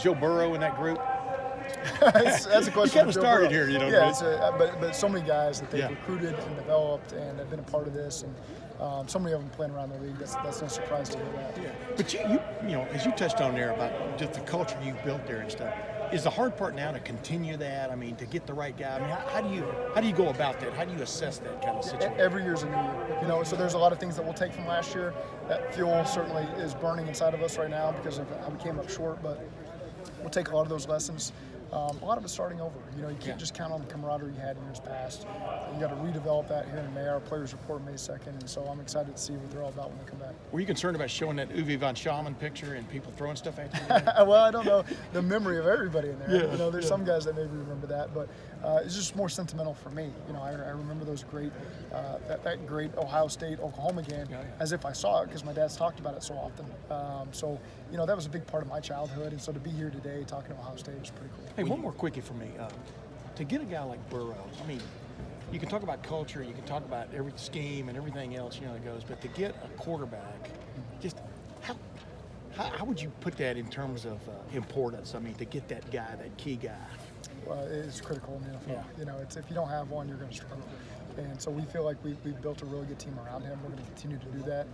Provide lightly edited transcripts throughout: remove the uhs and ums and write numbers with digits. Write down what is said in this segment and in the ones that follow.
Joe Burrow in that group? That's a question. You kind of started here, you know. Yeah, but so many guys that they've Yeah. recruited and developed and have been a part of this, and so many of them playing around the league. That's no surprise to hear that. Yeah. But you know, as you touched on there about just the culture you've built there and stuff, is the hard part now to continue that? I mean, to get the right guy. I mean, how do you go about that? How do you assess that kind of situation? Every year's a new year, you know. So there's a lot of things that we'll take from last year. That fuel certainly is burning inside of us right now because of how we came up short, but we'll take a lot of those lessons. A lot of it's starting over. You know, you can't just count on the camaraderie you had in years past. You got to redevelop that here in May. Our players report May 2nd, and so I'm excited to see what they're all about when they come back. Were you concerned about showing that Uwe von Schaman picture and people throwing stuff at you? Well, I don't know the memory of everybody in there. Yeah, you know, there's some guys that maybe remember that, but it's just more sentimental for me. You know, I remember those great, that great Ohio State-Oklahoma game as if I saw it because my dad's talked about it so often. So, you know, that was a big part of my childhood, and so to be here today talking to Ohio State is pretty cool. Hey, one more quickie for me. To get a guy like Burrow, I mean, you can talk about culture, you can talk about every scheme and everything else, you know, that goes, but to get a quarterback, just how would you put that in terms of importance? I mean, to get that guy, that key guy. Well, it's critical in the NFL. Yeah. You know, if you don't have one, you're going to struggle. And so we feel like we've built a really good team around him. We're going to continue to do that.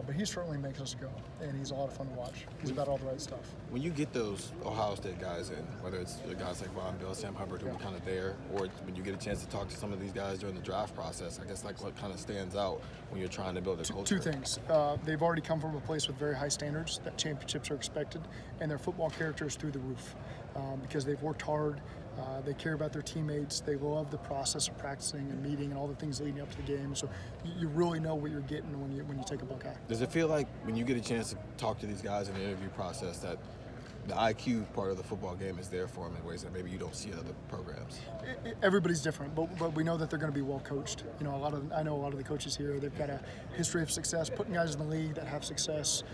But he certainly makes us go, and he's a lot of fun to watch. He's about all the right stuff. When you get those Ohio State guys in, whether it's the guys like Vonn, Bill, Sam Hubbard, who were kind of there, or when you get a chance to talk to some of these guys during the draft process, I guess like what kind of stands out when you're trying to build a culture? Two things. They've already come from a place with very high standards that championships are expected, and their football character is through the roof because they've worked hard. They care about their teammates. They love the process of practicing and meeting and all the things leading up to the game. So you really know what you're getting when you take a Buckeye. Does it feel like when you get a chance to talk to these guys in the interview process that the IQ part of the football game is there for them in ways that maybe you don't see in other programs? Everybody's different, but we know that they're going to be well coached. You know, I know a lot of the coaches here. They've got a history of success, putting guys in the league that have success.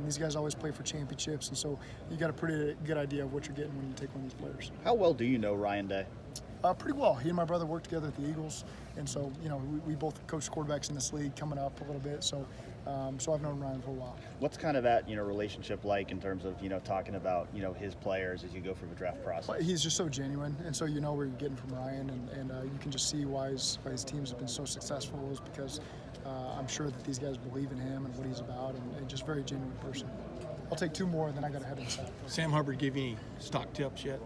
These guys always play for championships, and so you got a pretty good idea of what you're getting when you take one of these players. How well do you know Ryan Day? Pretty well. He and my brother worked together at the Eagles, and so you know we both coached quarterbacks in this league coming up a little bit. So I've known Ryan for a while. What's kind of that relationship like in terms of talking about his players as you go through the draft process? He's just so genuine, and so you know where you're getting from Ryan, and you can just see why his teams have been so successful is because I'm sure that these guys believe in him and what he's about, and just very genuine person. I'll take two more, and then I got to head inside. Sam Hubbard give you any stock tips yet?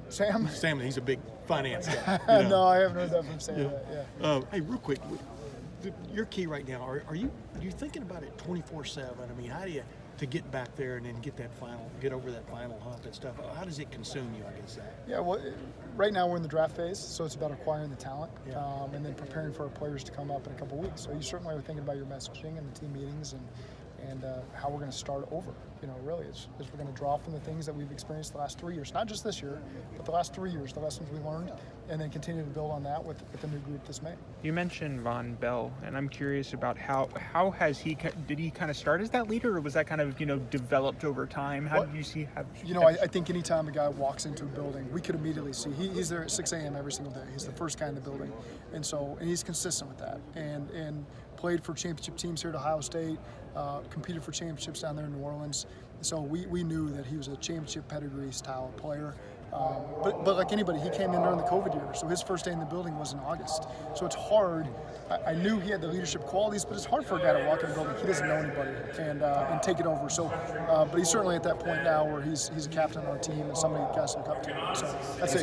Sam, he's a big finance guy. No, I haven't heard that from Sam yet. Yeah. Hey, real quick, your key right now, are you thinking about it 24/7? I mean, how do you to get back there and then get over that final hump and stuff? How does it consume you? I guess that. Yeah, well, right now we're in the draft phase, so it's about acquiring the talent and then preparing for our players to come up in a couple of weeks. So you certainly are thinking about your messaging and the team meetings and how we're going to start over. Really, is we're going to draw from the things that we've experienced the last 3 years, not just this year, but the last 3 years, the lessons we learned, and then continue to build on that with the new group this May. You mentioned Vonn Bell, and I'm curious about how did he kind of start as that leader, or was that kind of developed over time? How did you see? I think anytime a guy walks into a building, we could immediately see he's there at 6 a.m. every single day. He's the first guy in the building, and he's consistent with that, and played for championship teams here at Ohio State, competed for championships down there in New Orleans. So we knew that he was a championship pedigree style player. But like anybody, he came in during the COVID year, so his first day in the building was in August. So it's hard. I knew he had the leadership qualities, but it's hard for a guy to walk in the building. He doesn't know anybody and take it over. So, but he's certainly at that point now where he's a captain on our team and somebody guys look up to. So that's it.